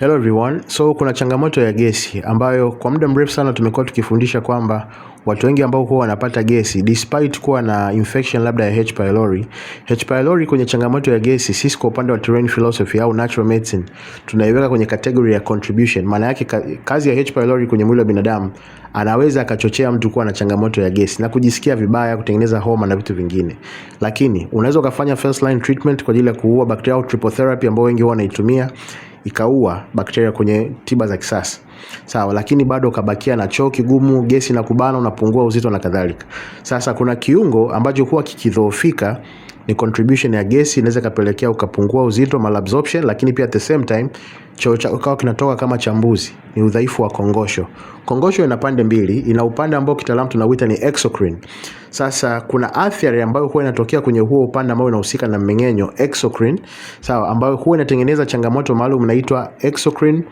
Hello everyone. So kuna changamoto ya gesi ambayo kwa muda mrefu sana tumekuwa tukifundisha kwamba watu wengi ambao huwa wanapata gesi despite kuwa na infection labda ya H pylori. H pylori kwenye changamoto ya gesi, sisi kwa upande wa terrain philosophy au natural medicine tunaiweka kwenye category ya contribution. Maana yake kazi ya H pylori kwenye mwili wa binadamu, anaweza akachochea mtu kuwa na changamoto ya gesi na kujisikia vibaya, kutengeneza homa na vitu vingine. Lakini unaweza ukafanya first line treatment kwa ajili ya kuua bacteria au triple therapy ambao wengi wanaitumia, ikaua bakteria kwenye tiba za kisasa. Sawa, lakini bado ukabakia na choo kigumu, gesi na kubana, unapungua uzito na kadhalika. Sasa kuna kiungo ambacho huwa kikidhoofika, ni contribution ya gesi inaweza kapelekea ukapungua uzito, malabsorption, lakini pia at the same time choo chako kinatoka kama chambuzi. Ni udhaifu wa kongosho. Kongosho ina pande mbili, ina upande ambao kitaalamu tunauita ni exocrine. Sasa kuna athari ambayo huwa inatokea kwenye huo upande ambao unahusika na mmeng'enyo, exocrine, sawa, ambayo huwa inatengeneza changamoto maalum inaitwa exocrine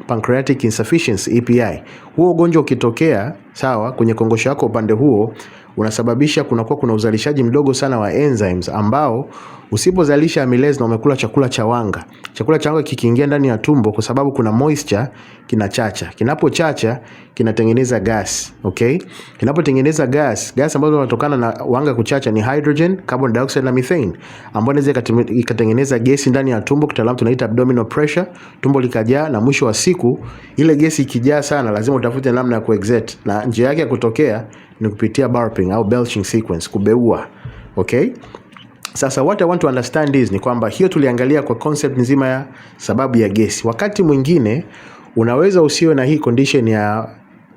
pancreatic insufficiency EPI. Huo ugonjwa ukitokea, sawa, kwenye kongosho yako upande huo, unasababisha kuna uzalishaji mdogo sana wa enzymes ambao usipozalisha amylase na umekula chakula cha wanga. Chakula cha wanga kikiingia ndani ya tumbo, kwa sababu kuna moisture, kinachacha. Kinapochacha kinatengeneza gas, okay? Kinapotengeneza gas ambazo zinatokana na wanga kuchacha ni hydrogen, carbon dioxide na methane, ambapo inaweza ikatengeneza gesi ndani ya tumbo, kitaalamu tunaita abdominal pressure, tumbo likajaa, na mwisho wa siku ile gesi ikijaa sana lazima utafute namna ya kuexit, na njia yake ya kutokea ni kupitia burping au belching sequence, kubeua, okay? Sasa what I want to understand is ni kwamba hiyo tuliangalia kwa concept nzima ya sababu ya gesi. Wakati mwingine unaweza usiwe na hii condition ya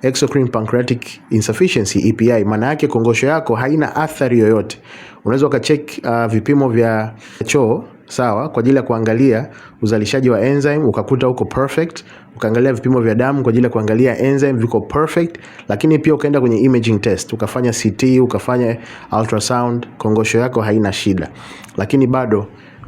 exocrine pancreatic insufficiency EPI, maana yake kongosho yako haina athari yoyote. Unaweza ukacheck vipimo vya choo, sawa, kwa ajili ya kuangalia uzalishaji wa enzyme, ukakuta uko perfect. Ukaangalia vipimo vya damu kwa ajili ya kuangalia enzyme viko perfect, lakini pia ukaenda kwenye imaging test, ukafanya CT, ukafanya ultrasound, kongosho yako haina shida, lakini bado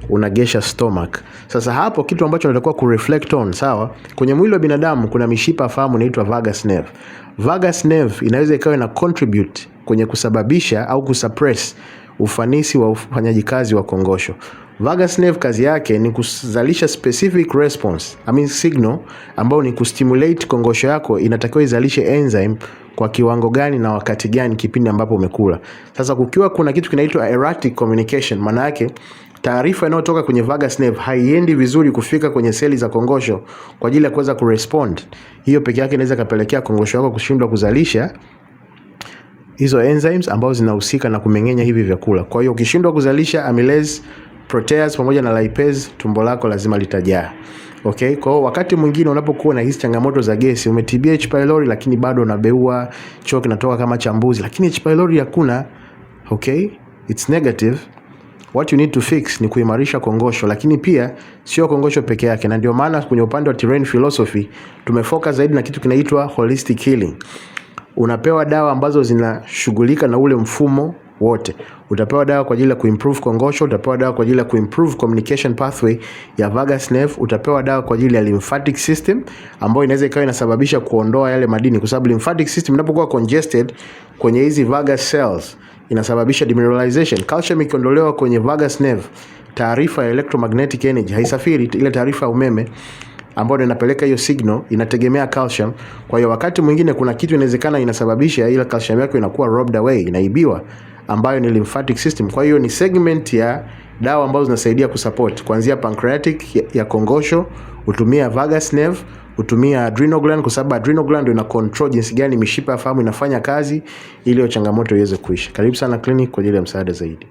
unagesha stomach. Sasa hapo kitu ambacho unatakiwa kureflect on, sawa, kwenye mwili wa binadamu kuna mishipa fahamu inaitwa vagus nerve. Vagus nerve inaweza ikawa na contribute kwenye kusababisha au kusuppress ufanisi wa ufanyaji kazi wa kongosho. Vagus nerve kazi yake ni kuzalisha specific response, signal, ambao ni kustimulate kongosho yako inatakiwa izalishe enzyme kwa kiwango gani na wakati gani kipindi ambapo umekula. Sasa kukiwa kuna kitu kinaitwa erratic communication, maana yake taarifa inayotoka kwenye vagus nerve haiendi vizuri kufika kwenye seli za kongosho kwa ajili ya kuweza kurespond. Hiyo peke yake inaweza kapelekea kongosho yako kushindwa kuzalisha hizo enzymes ambazo zinahusika na kumeng'enya hivi vyakula. Kwa hiyo ukishindwa kuzalisha amylase, protease pamoja na lipase, tumbo lako lazima litajaa. Okay, kwa wakati mwingine unapokuwa na hizi changamoto za gesi, umetibia H pylori lakini bado unabeua, choo kinatoka kama chambuzi, lakini H pylori hakuna, okay? It's negative. What you need to fix ni kuimarisha kongosho, lakini pia sio kongosho peke yake, na ndio maana kwenye upande wa terrain philosophy tumefocus zaidi na kitu kinaitwa holistic healing. Unapewa dawa ambazo zinashughulika na ule mfumo wote. Utapewa dawa kwa ajili ya kuimprove kongosho, utapewa dawa kwa ajili ya kuimprove communication pathway ya vagus nerve, utapewa dawa kwa ajili ya lymphatic system ambayo inaweza ikawa inasababisha kuondoa yale madini, kwa sababu lymphatic system inapokuwa congested kwenye hizi vagus cells inasababisha demineralization. Calcium ikiondolewa kwenye vagus nerve, taarifa ya electromagnetic energy haisafiri, ile taarifa ya umeme ambayo inapeleka hiyo signal inategemea calcium. Kwa hiyo wakati mwingine kuna kitu inawezekana inasababisha ile calcium yako inakuwa robbed away, inaibiwa, ambayo ni lymphatic system. Kwa hiyo ni segment ya dawa ambazo zinasaidia kusupport kuanzia pancreatic ya kongosho, utumia vagus nerve, utumia adrenal gland, kwa sababu adrenal gland ndio ina control jinsi gani mishipa ya fahamu inafanya kazi ili hiyo changamoto iweze kuisha. Karibu sana clinic kwa ajili ya msaada zaidi.